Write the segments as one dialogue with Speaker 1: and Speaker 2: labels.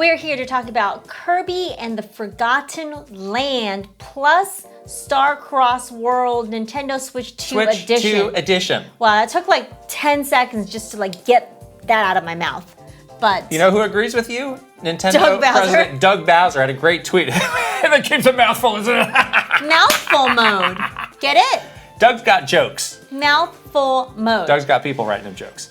Speaker 1: We're here to talk about Kirby and the Forgotten Land plus Star-Crossed World Nintendo Switch 2 Edition.
Speaker 2: Switch 2 Edition.
Speaker 1: Wow, it took like 10 seconds just to get that out of my mouth. But
Speaker 2: you know who agrees with you? Nintendo
Speaker 1: Doug Bowser.
Speaker 2: President Doug Bowser had a great tweet. That keeps a mouthful, isn't it?
Speaker 1: Mouthful mode. Get it?
Speaker 2: Doug's got jokes.
Speaker 1: Mouthful mode.
Speaker 2: Doug's got people writing him jokes.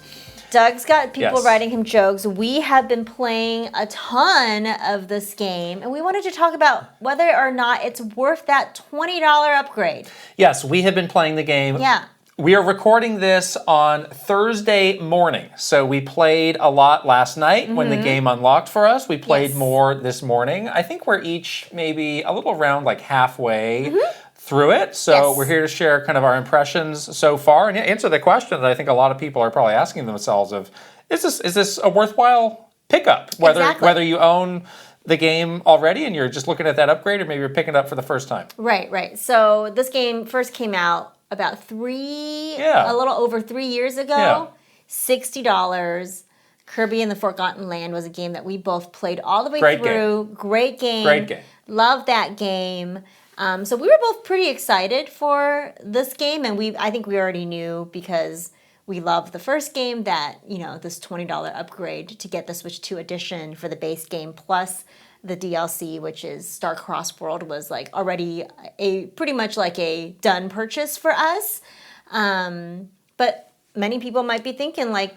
Speaker 1: Doug's got people
Speaker 2: Yes.
Speaker 1: writing him jokes. We have been playing a ton of this game, and we wanted to talk about whether or not it's worth that $20 upgrade.
Speaker 2: Yes, we have been playing the game.
Speaker 1: Yeah.
Speaker 2: We are recording this on Thursday morning. So we played a lot last night when the game unlocked for us. We played
Speaker 1: Yes.
Speaker 2: more this morning. I think we're each maybe a little around like halfway through it. So
Speaker 1: Yes.
Speaker 2: we're here to share kind of our impressions so far and answer the question that I think a lot of people are probably asking themselves of, is this a worthwhile pickup? Whether you own the game already and you're just looking at that upgrade, or maybe you're picking it up for the first time.
Speaker 1: Right. So this game first came out about a little over 3 years ago.
Speaker 2: Yeah.
Speaker 1: $60. Kirby and the Forgotten Land was a game that we both played all the way
Speaker 2: Great
Speaker 1: through. Great game.
Speaker 2: Great game.
Speaker 1: Love that game. So we were both pretty excited for this game, and I think we already knew because we loved the first game that, this $20 upgrade to get the Switch 2 edition for the base game plus the DLC, which is Star-Crossed World, was like already pretty much like a done purchase for us. But many people might be thinking like,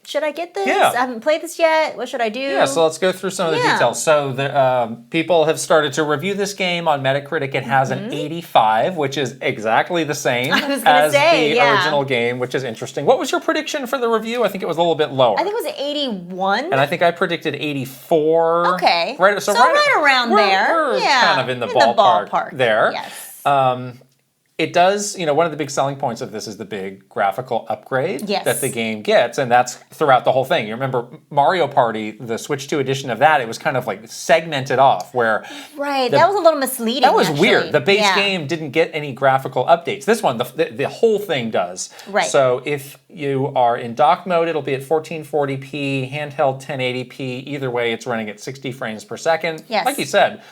Speaker 1: should I get this?
Speaker 2: Yeah.
Speaker 1: I haven't played this yet. What should I do?
Speaker 2: Yeah, so let's go through some of the details. So the people have started to review this game on Metacritic. It has an 85, which is exactly the same as the original game, which is interesting. What was your prediction for the review? I think it was a little bit lower.
Speaker 1: I think it was 81.
Speaker 2: And I think I predicted 84.
Speaker 1: Okay.
Speaker 2: Right,
Speaker 1: so right around there.
Speaker 2: We're
Speaker 1: yeah.
Speaker 2: kind of in the ballpark there.
Speaker 1: Yes.
Speaker 2: It does, one of the big selling points of this is the big graphical upgrade that the game gets, and that's throughout the whole thing. You remember Mario Party, the Switch 2 edition of that, it was kind of like segmented off where...
Speaker 1: Right, that was a little misleading,
Speaker 2: That was
Speaker 1: actually.
Speaker 2: weird. The base game didn't get any graphical updates. This one, the whole thing does.
Speaker 1: Right.
Speaker 2: So if you are in dock mode, it'll be at 1440p, handheld 1080p. Either way, it's running at 60 frames per second.
Speaker 1: Yes.
Speaker 2: Like you said,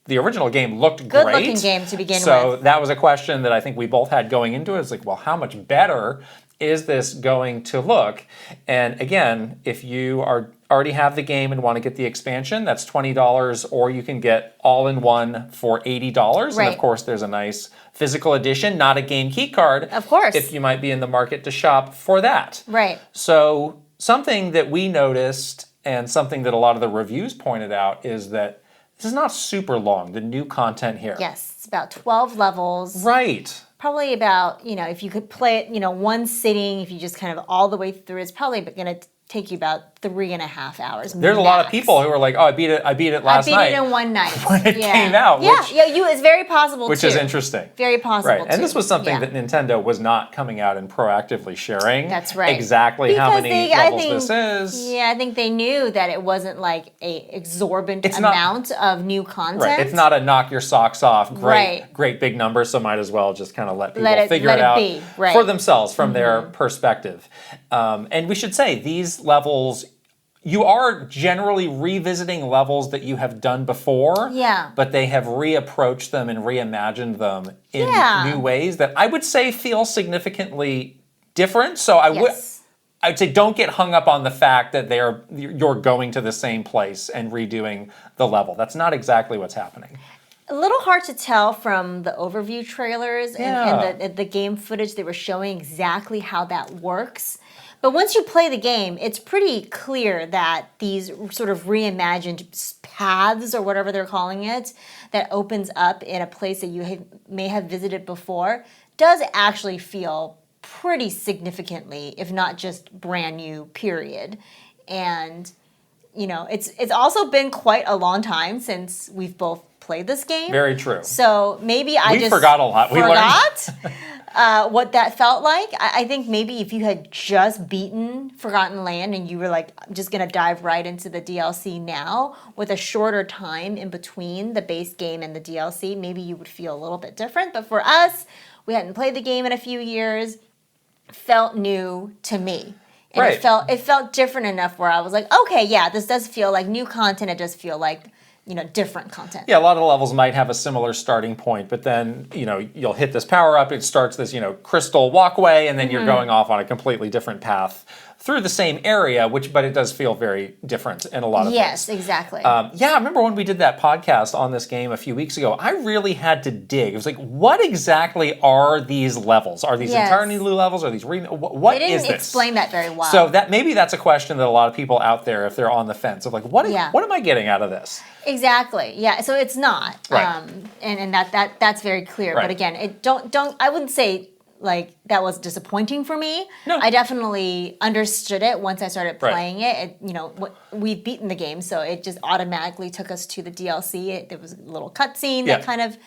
Speaker 2: the original game looked
Speaker 1: Good
Speaker 2: great.
Speaker 1: looking game to begin with.
Speaker 2: So that was a question that I think we both had going into it. It's like, well, how much better is this going to look? And again, if you already have the game and want to get the expansion, that's $20, or you can get all-in-one for $80.
Speaker 1: Right.
Speaker 2: And of course, there's a nice physical edition, not a game key card.
Speaker 1: Of course.
Speaker 2: If you might be in the market to shop for that.
Speaker 1: Right.
Speaker 2: So something that we noticed and something that a lot of the reviews pointed out is that this is not super long, the new content here.
Speaker 1: Yes, it's about 12 levels.
Speaker 2: Right.
Speaker 1: Probably about, if you could play it, one sitting, if you just kind of all the way through, it's probably going to take you about 3.5 hours.
Speaker 2: There's a lot of people who are like, oh, I beat it last night.
Speaker 1: I beat it in one night.
Speaker 2: When it came out.
Speaker 1: It's very possible
Speaker 2: which
Speaker 1: too.
Speaker 2: is interesting.
Speaker 1: Very possible
Speaker 2: Right,
Speaker 1: too.
Speaker 2: and this was something that Nintendo was not coming out and proactively sharing.
Speaker 1: That's right.
Speaker 2: Exactly how many levels this is.
Speaker 1: Yeah, I think they knew that it wasn't like a exorbitant amount of new content.
Speaker 2: Right, it's not a knock your socks off, great big number, so might as well just kind of let people figure it out for themselves from their perspective. And we should say, these levels, you are generally revisiting levels that you have done before, but they have reapproached them and reimagined them in new ways that I would say feel significantly different. So I'd say don't get hung up on the fact that you're going to the same place and redoing the level. That's not exactly what's happening.
Speaker 1: A little hard to tell from the overview trailers and the game footage. They were showing exactly how that works. But once you play the game, it's pretty clear that these sort of reimagined paths, or whatever they're calling it, that opens up in a place that you may have visited before, does actually feel pretty significantly, if not just brand new, period. And, it's also been quite a long time since we've both played this game.
Speaker 2: Very true.
Speaker 1: So maybe we
Speaker 2: forgot a lot.
Speaker 1: What that felt like. I think maybe if you had just beaten Forgotten Land and you were like, I'm just going to dive right into the DLC now with a shorter time in between the base game and the DLC, maybe you would feel a little bit different. But for us, we hadn't played the game in a few years. Felt new to me. And it felt different enough where I was like, okay, yeah, this does feel like new content. It does feel like, different content.
Speaker 2: Yeah, a lot of the levels might have a similar starting point, but then, you'll hit this power up, it starts this, crystal walkway, and then you're going off on a completely different path through the same area, but it does feel very different in a lot of things.
Speaker 1: Yes, exactly.
Speaker 2: I remember when we did that podcast on this game a few weeks ago, I really had to dig. It was like, what exactly are these levels? Are these entirely new levels? Are these what is this?
Speaker 1: They didn't explain that very well.
Speaker 2: So maybe that's a question that a lot of people out there, if they're on the fence, of like, what am I getting out of this?
Speaker 1: Exactly. Yeah. So it's not,
Speaker 2: right.
Speaker 1: And that's very clear.
Speaker 2: Right.
Speaker 1: But again, I wouldn't say like that was disappointing for me.
Speaker 2: No.
Speaker 1: I definitely understood it once I started playing it. We've beaten the game, so it just automatically took us to the DLC. There was a little cutscene that kind of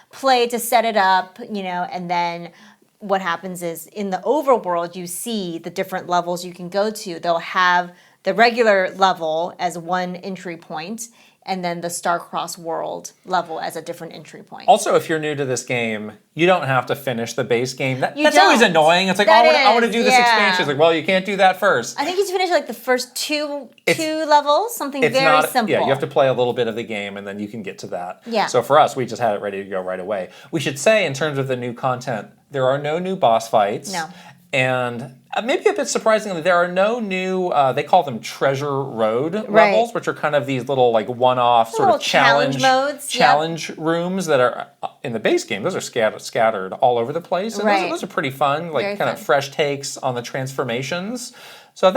Speaker 1: played to set it up, and then what happens is in the overworld, you see the different levels you can go to. They'll have the regular level as one entry point, and then the Star-Crossed World level as a different entry point.
Speaker 2: Also, if you're new to this game, you don't have to finish the base game. That's always annoying. It's like, I want to do this expansion. It's like, well, you can't do that first.
Speaker 1: I think you finish like the first two levels, something very simple.
Speaker 2: Yeah, you have to play a little bit of the game, and then you can get to that.
Speaker 1: Yeah.
Speaker 2: So for us, we just had it ready to go right away. We should say, in terms of the new content, there are no new boss fights.
Speaker 1: No.
Speaker 2: And maybe a bit surprisingly, there are no new, they call them Treasure Road levels, which are kind of these little like one-off sort of challenge rooms that are in the base game. Those are scattered all over the place. And those are pretty fun, like kind of fresh takes on the transformations. So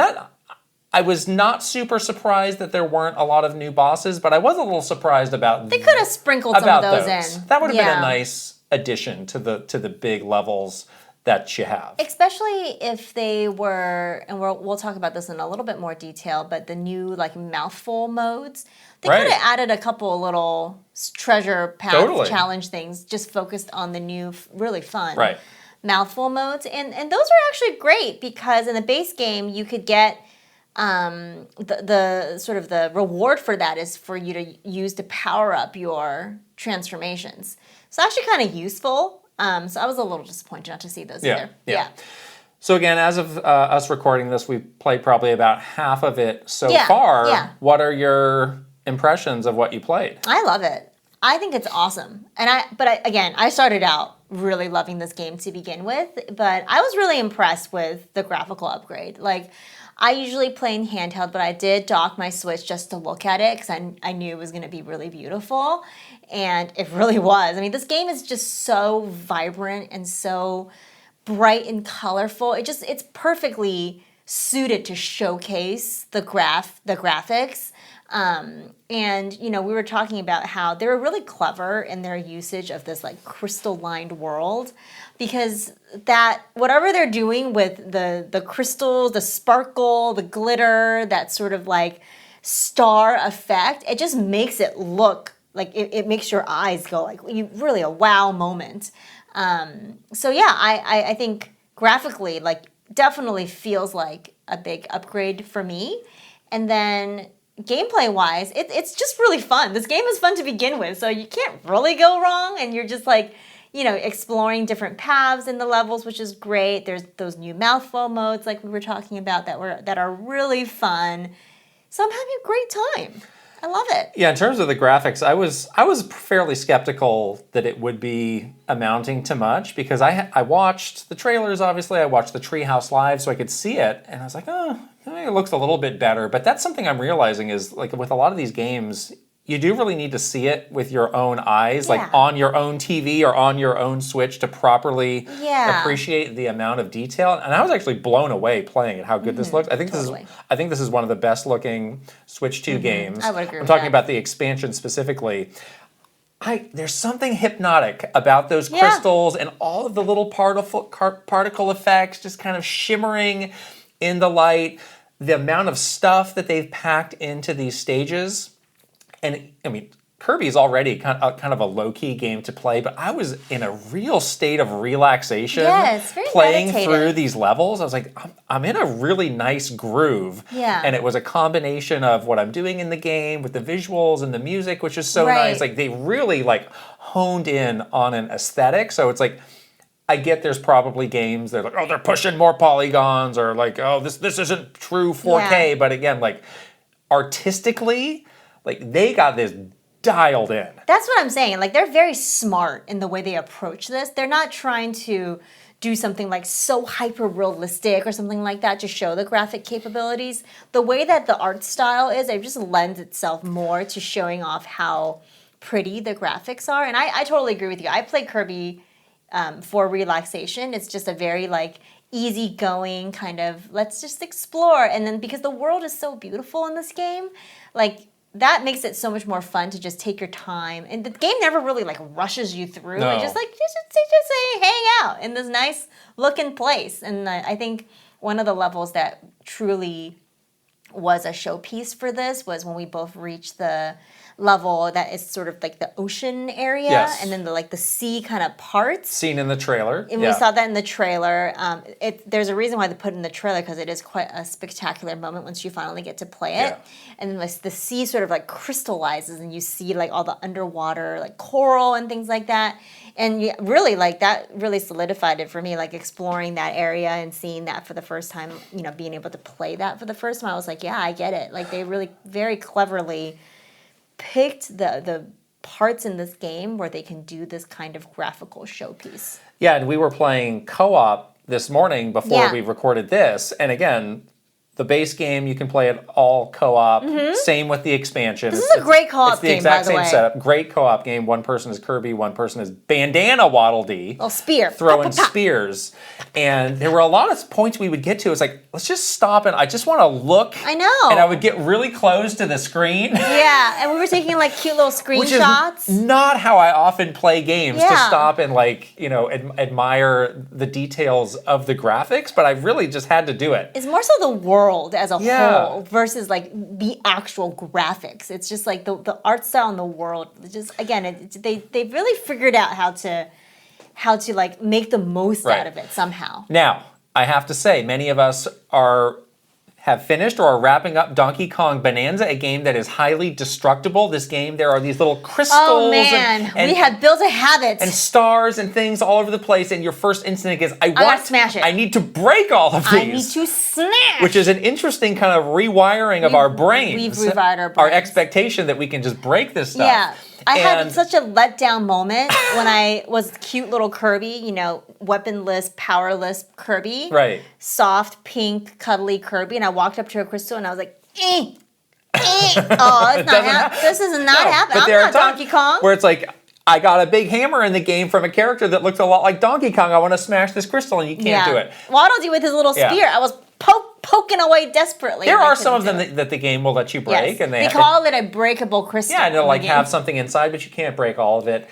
Speaker 2: I was not super surprised that there weren't a lot of new bosses, but I was a little surprised about
Speaker 1: They could have sprinkled some of those in.
Speaker 2: That would have been a nice addition to the big levels that you have.
Speaker 1: Especially if they were, and we'll talk about this in a little bit more detail, but the new like Mouthful modes, they could have added a couple little treasure path challenge things just focused on the new, really fun Mouthful modes. And those are actually great because in the base game you could get the sort of the reward for that is for you to use to power up your transformations. So actually kind of useful. So I was a little disappointed not to see those either. Yeah.
Speaker 2: So again, as of us recording this, we've played probably about half of it so far.
Speaker 1: Yeah.
Speaker 2: What are your impressions of what you played?
Speaker 1: I love it. I think it's awesome. Again, I started out really loving this game to begin with, but I was really impressed with the graphical upgrade. Like, I usually play in handheld, but I did dock my Switch just to look at it because I knew it was going to be really beautiful. And it really was. I mean, this game is just so vibrant and so bright and colorful. It's perfectly suited to showcase the graphics. And we were talking about how they were really clever in their usage of this like crystal-lined world, because that whatever they're doing with the crystals, the sparkle, the glitter, that sort of like star effect, it just makes it look like it makes your eyes go like really a wow moment. So yeah, I think graphically like definitely feels like a big upgrade for me. And then gameplay wise, it's just really fun. This game is fun to begin with, so you can't really go wrong, and you're just like, exploring different paths in the levels, which is great. There's those new Mouthful modes like we were talking about that are really fun. So I'm having a great time. I love it.
Speaker 2: Yeah, in terms of the graphics, I was fairly skeptical that it would be amounting to much because I watched the trailers, obviously. I watched the Treehouse Live so I could see it, and I was like, oh, it looks a little bit better. But that's something I'm realizing is, like, with a lot of these games, you do really need to see it with your own eyes, like on your own TV or on your own Switch to properly appreciate the amount of detail. And I was actually blown away playing it, how good this looks. I think this is one of the best looking Switch 2 games.
Speaker 1: I would agree
Speaker 2: I'm talking about the expansion specifically. There's something hypnotic about those crystals and all of the little particle effects just kind of shimmering in the light. The amount of stuff that they've packed into these stages. And I mean, Kirby's already kind of a low-key game to play, but I was in a real state of relaxation playing through these levels. I was like, I'm in a really nice groove.
Speaker 1: Yeah.
Speaker 2: And it was a combination of what I'm doing in the game with the visuals and the music, which is so nice. Like, they really like honed in on an aesthetic. So it's like, I get there's probably games that are like, oh, they're pushing more polygons, or like, oh, this isn't true 4K. Yeah. But again, like artistically, like they got this dialed in.
Speaker 1: That's what I'm saying. Like they're very smart in the way they approach this. They're not trying to do something like so hyper realistic or something like that to show the graphic capabilities. The way that the art style is, it just lends itself more to showing off how pretty the graphics are. And I totally agree with you. I play Kirby for relaxation. It's just a very like easygoing kind of let's just explore. And then because the world is so beautiful in this game, like that makes it so much more fun to just take your time. And the game never really like rushes you through. No. It just like just hang out in this nice looking place. And I think one of the levels that truly was a showpiece for this was when we both reached the level that is sort of like the ocean area, yes. And then the sea kind of parts.
Speaker 2: Seen in the trailer.
Speaker 1: And we saw that in the trailer. There's a reason why they put it in the trailer, because it is quite a spectacular moment once you finally get to play it. Yeah. And then the sea sort of like crystallizes and you see like all the underwater like coral and things like that. And really like that really solidified it for me, like exploring that area and seeing that for the first time, you know, being able to play that for the first time. I was like, yeah, I get it. Like they really very cleverly picked the parts in this game where they can do this kind of graphical showpiece.
Speaker 2: Yeah, and we were playing co-op this morning before we recorded this. And again, the base game, you can play it all co-op. Mm-hmm. Same with the expansion.
Speaker 1: This is a great co-op game, by the way. It's the exact same setup.
Speaker 2: Great co-op game. One person is Kirby, one person is Bandana Waddle Dee.
Speaker 1: Oh, spear.
Speaker 2: Throwing spears. And there were a lot of points we would get to. It's like, let's just stop and I just want to look.
Speaker 1: I know.
Speaker 2: And I would get really close to the screen.
Speaker 1: Yeah, and we were taking like cute little screenshots.
Speaker 2: Which is not how I often play games, to stop and like, you know, admire the details of the graphics, but I really just had to do it.
Speaker 1: It's more so the world as a whole versus like the actual graphics. It's just like the art style in the world. Just again, they really figured out how to like make the most out of it somehow.
Speaker 2: Now, I have to say, many of us have finished or are wrapping up Donkey Kong Bonanza, a game that is highly destructible. This game, there are these little crystals.
Speaker 1: Oh man, we have built a habit.
Speaker 2: And stars and things all over the place, and your first instinct is, I want
Speaker 1: to smash it.
Speaker 2: I need to break all of these.
Speaker 1: I need to smash.
Speaker 2: Which is an interesting kind of rewiring of our brains.
Speaker 1: We've rewired our brains.
Speaker 2: Our expectation that we can just break this stuff.
Speaker 1: Yeah. I had such a letdown moment when I was cute little Kirby, you know, weaponless, powerless Kirby.
Speaker 2: Right.
Speaker 1: Soft, pink, cuddly Kirby. And I walked up to a crystal and I was like, eh. Oh, it's not this is not happening. I'm not Donkey Kong.
Speaker 2: Where it's like, I got a big hammer in the game from a character that looked a lot like Donkey Kong. I want to smash this crystal and you can't do it.
Speaker 1: Waddle Dee with his little spear. I was poking away desperately.
Speaker 2: There are some of them that the game will let you break.
Speaker 1: Yes.
Speaker 2: And
Speaker 1: they call it a breakable crystal.
Speaker 2: Yeah, and it'll like have something inside, but you can't break all of it.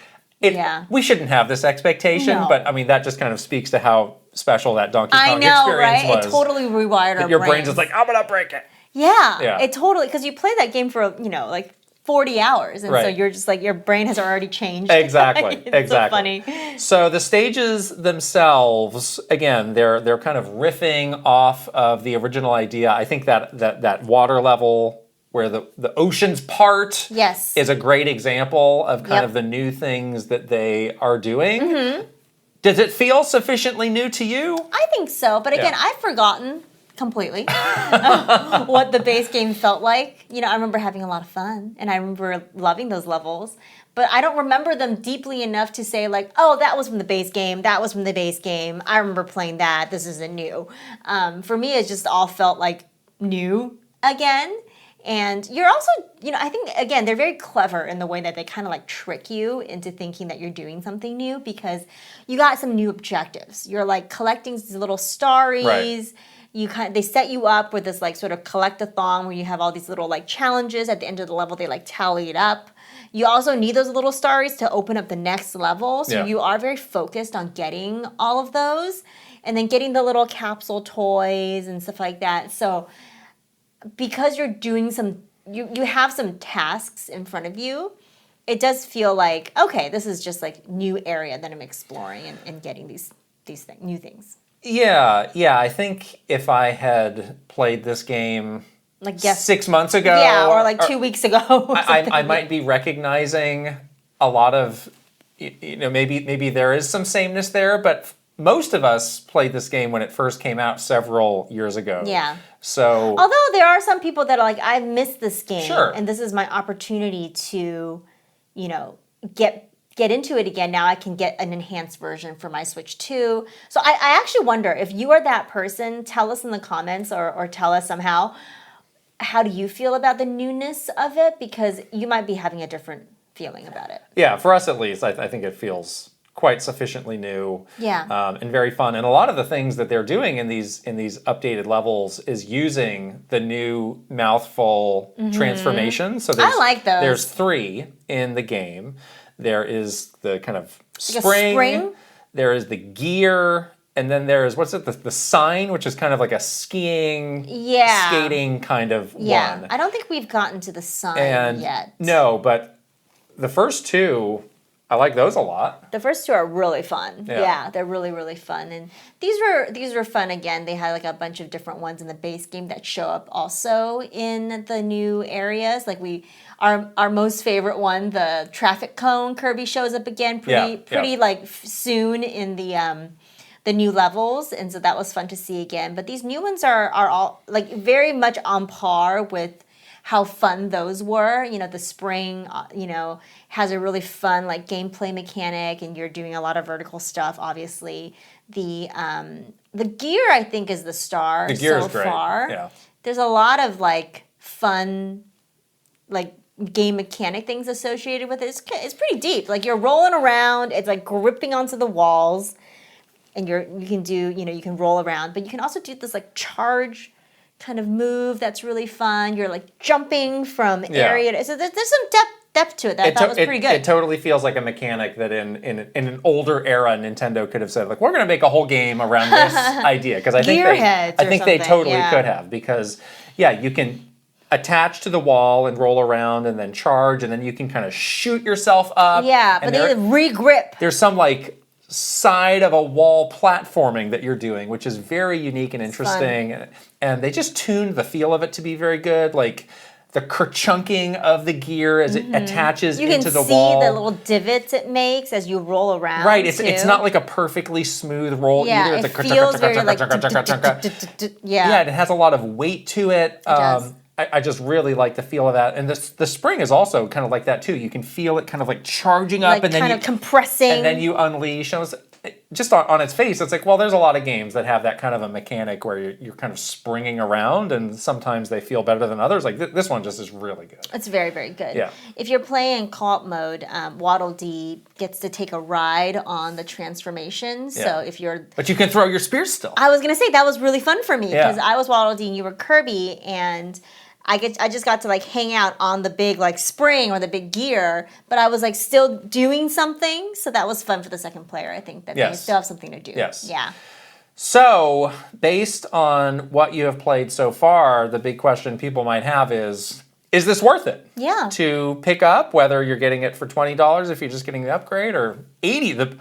Speaker 2: We shouldn't have this expectation, but I mean, that just kind of speaks to how special that Donkey Kong experience was.
Speaker 1: It totally rewired our
Speaker 2: brains. Your brain's just like, I'm going to break it.
Speaker 1: Yeah, it totally, because you play that game for, you know, like 40 hours. And so you're just like, your brain has already changed.
Speaker 2: Exactly.
Speaker 1: It's so funny.
Speaker 2: So the stages themselves, again, they're kind of riffing off of the original idea. I think that water level where the oceans part is a great example of kind of the new things that they are doing. Mm-hmm. Does it feel sufficiently new to you?
Speaker 1: I think so. But again, I've forgotten completely what the base game felt like. You know, I remember having a lot of fun and I remember loving those levels, but I don't remember them deeply enough to say like, oh, that was from the base game, that was from the base game, I remember playing that, this isn't new. For me, it just all felt like new again. And you're also, you know, I think, again, they're very clever in the way that they kind of like trick you into thinking that you're doing something new, because you got some new objectives. You're like collecting these little starries. Right. They set you up with this like sort of collect-a-thon where you have all these little like challenges at the end of the level. They like tally it up. You also need those little starries to open up the next level. So you are very focused on getting all of those and then getting the little capsule toys and stuff like that. So because you're doing you have some tasks in front of you, it does feel like, okay, this is just like new area that I'm exploring and getting these new things.
Speaker 2: Yeah. I think if I had played this game like 6 months ago,
Speaker 1: or like 2 weeks ago,
Speaker 2: I might be recognizing a lot of, you know, maybe there is some sameness there, but most of us played this game when it first came out several years ago.
Speaker 1: Yeah.
Speaker 2: So,
Speaker 1: although there are some people that are like, I've missed this game,
Speaker 2: sure,
Speaker 1: and this is my opportunity to, get into it again. Now I can get an enhanced version for my Switch 2. So I actually wonder if you are that person. Tell us in the comments or tell us somehow. How do you feel about the newness of it? Because you might be having a different feeling about it.
Speaker 2: Yeah, for us at least, I think it feels quite sufficiently new, and very fun. And a lot of the things that they're doing in these updated levels is using the new Mouthful transformation. So
Speaker 1: I like those.
Speaker 2: There's 3 in the game. There is the kind of
Speaker 1: spring.
Speaker 2: There is the gear. And then there's, the sign, which is kind of like a skiing, skating kind of one.
Speaker 1: I don't think we've gotten to the sign yet.
Speaker 2: No, but the first 2, I like those a lot.
Speaker 1: The first 2 are really fun. Yeah, they're really, really fun. And these were fun again. They had like a bunch of different ones in the base game that show up also in the new areas. Like our most favorite one, the traffic cone, Kirby shows up again pretty like soon in the new levels, and so that was fun to see again. But these new ones are all like very much on par with how fun those were. The spring, has a really fun like gameplay mechanic, and you're doing a lot of vertical stuff. Obviously, the gear I think is the star
Speaker 2: the gear
Speaker 1: so
Speaker 2: is great.
Speaker 1: far.
Speaker 2: Yeah.
Speaker 1: There's a lot of like fun, like game mechanic things associated with it. It's pretty deep. Like you're rolling around. It's like gripping onto the walls. And you can do, you can roll around, but you can also do this like charge kind of move that's really fun. You're like jumping from area to, so there's some depth to it that I thought was pretty good.
Speaker 2: It totally feels like a mechanic that in an older era Nintendo could have said, like, we're going to make a whole game around this idea, because I think they totally could have, because you can attach to the wall and roll around and then charge, and then you can kind of shoot yourself up.
Speaker 1: Yeah, but then re-grip.
Speaker 2: There's some like side of a wall platforming that you're doing, which is very unique and interesting. And they just tuned the feel of it to be very good. Like the kerchunking of the gear as it attaches into the wall.
Speaker 1: You can see the little divots it makes as you roll around.
Speaker 2: Right, it's not like a perfectly smooth roll either. It's
Speaker 1: it feels very like
Speaker 2: yeah, and it has a lot of weight to it.
Speaker 1: It does.
Speaker 2: I just really like the feel of that. And the spring is also kind of like that too. You can feel it kind of like charging up,
Speaker 1: like
Speaker 2: and then
Speaker 1: kind of compressing.
Speaker 2: And then you unleash. And just on its face, it's like, well, there's a lot of games that have that kind of a mechanic where you're kind of springing around, and sometimes they feel better than others. Like this one just is really good.
Speaker 1: It's very, very good.
Speaker 2: Yeah.
Speaker 1: If you're playing co-op mode, Waddle Dee gets to take a ride on the transformation. So if you're...
Speaker 2: But you can throw your spears still.
Speaker 1: I was going to say, that was really fun for me, because I was Waddle Dee and you were Kirby, and I just got to like hang out on the big like spring or the big gear, but I was like still doing something, so that was fun for the second player. I think that they still have something to do.
Speaker 2: Yes.
Speaker 1: Yeah.
Speaker 2: So, based on what you have played so far, the big question people might have is this worth it?
Speaker 1: Yeah.
Speaker 2: To pick up, whether you're getting it for $20 if you're just getting the upgrade, or $80,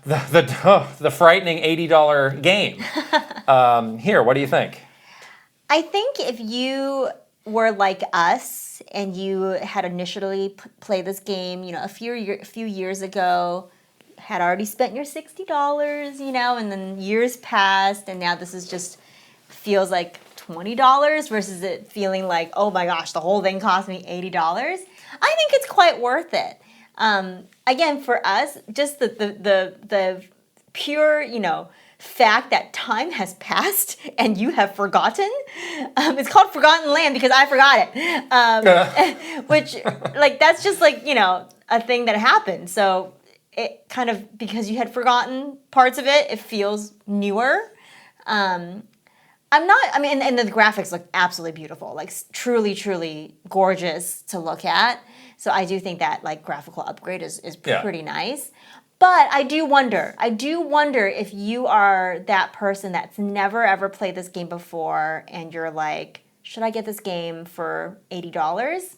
Speaker 2: the frightening $80 game. Here, what do you think?
Speaker 1: I think if you were like us and you had initially played this game, a few years ago, had already spent your $60, and then years passed, and now this is just feels like $20 versus it feeling like, oh my gosh, the whole thing cost me $80. I think it's quite worth it. Again, for us, just the pure, fact that time has passed and you have forgotten. It's called Forgotten Land because I forgot it. Which, like, that's just like, a thing that happened. So it kind of, because you had forgotten parts of it, it feels newer. And the graphics look absolutely beautiful, like truly, truly gorgeous to look at. So I do think that like graphical upgrade is pretty nice. But I do wonder if you are that person that's never ever played this game before and you're like, should I get this game for $80?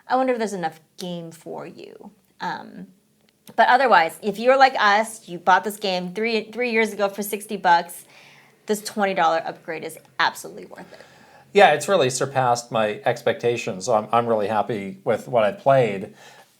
Speaker 1: I wonder if there's enough game for you. But otherwise, if you're like us, you bought this game three years ago for $60, this $20 upgrade is absolutely worth it.
Speaker 2: Yeah, it's really surpassed my expectations. So I'm really happy with what I played.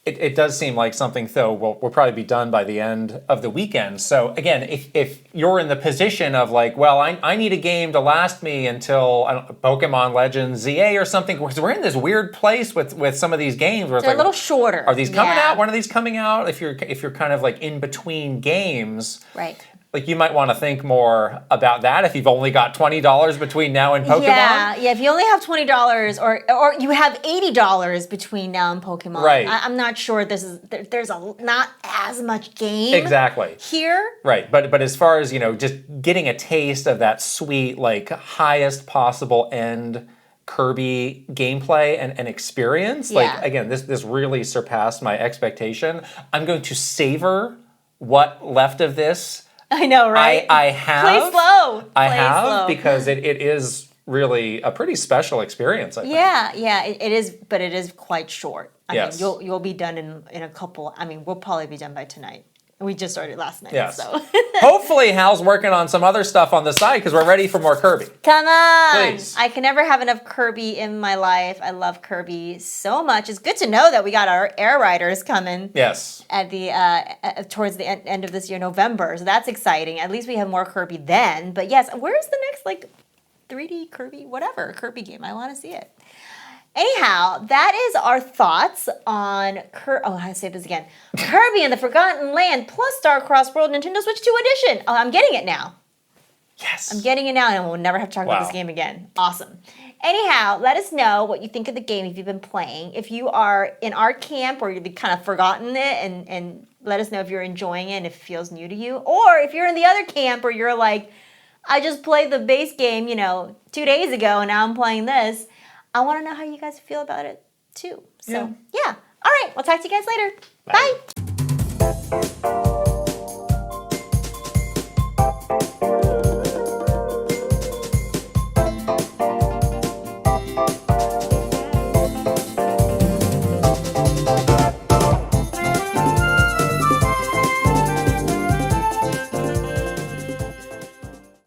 Speaker 2: It does seem like something, though, will probably be done by the end of the weekend. So again, if you're in the position of like, well, I need a game to last me until Pokemon Legends ZA or something, because we're in this weird place with some of these games where it's
Speaker 1: They're
Speaker 2: like,
Speaker 1: a little shorter.
Speaker 2: Are these coming out? When are these coming out? If you're kind of like in between games,
Speaker 1: right?
Speaker 2: Like you might want to think more about that if you've only got $20 between now and Pokemon.
Speaker 1: Yeah. If you only have $20 or you have $80 between now and Pokemon,
Speaker 2: right?
Speaker 1: I'm not sure there's not as much game
Speaker 2: exactly
Speaker 1: here.
Speaker 2: Right, but as far as just getting a taste of that sweet like highest possible end Kirby gameplay and experience, like again, this really surpassed my expectation. I'm going to savor what left of this.
Speaker 1: I know, right?
Speaker 2: I have.
Speaker 1: Play slow.
Speaker 2: I have, because it is really a pretty special experience, I think.
Speaker 1: Yeah, it is, but it is quite short. I
Speaker 2: yes.
Speaker 1: mean, you'll be done in a couple. I mean, we'll probably be done by tonight. We just started last night,
Speaker 2: yes.
Speaker 1: so.
Speaker 2: Hopefully Hal's working on some other stuff on the side because we're ready for more Kirby.
Speaker 1: Come on!
Speaker 2: Please.
Speaker 1: I can never have enough Kirby in my life. I love Kirby so much. It's good to know that we got our Air Riders coming.
Speaker 2: Yes.
Speaker 1: At the towards the end of this year, November. So that's exciting. At least we have more Kirby then. But yes, where's the next like 3D Kirby, whatever Kirby game? I want to see it. Anyhow, that is our thoughts on how to say this again? Kirby and the Forgotten Land plus Star Cross World Nintendo Switch 2 Edition. Oh, I'm getting it now.
Speaker 2: Yes.
Speaker 1: I'm getting it now, and we'll never have to talk about this game again. Awesome. Anyhow, let us know what you think of the game if you've been playing. If you are in our camp or you've kind of forgotten it, and let us know if you're enjoying it and if it feels new to you. Or if you're in the other camp where you're like, I just played the base game, 2 days ago, and now I'm playing this. I want to know how you guys feel about it, too. So, yeah. All right. We'll talk to you guys later. Bye.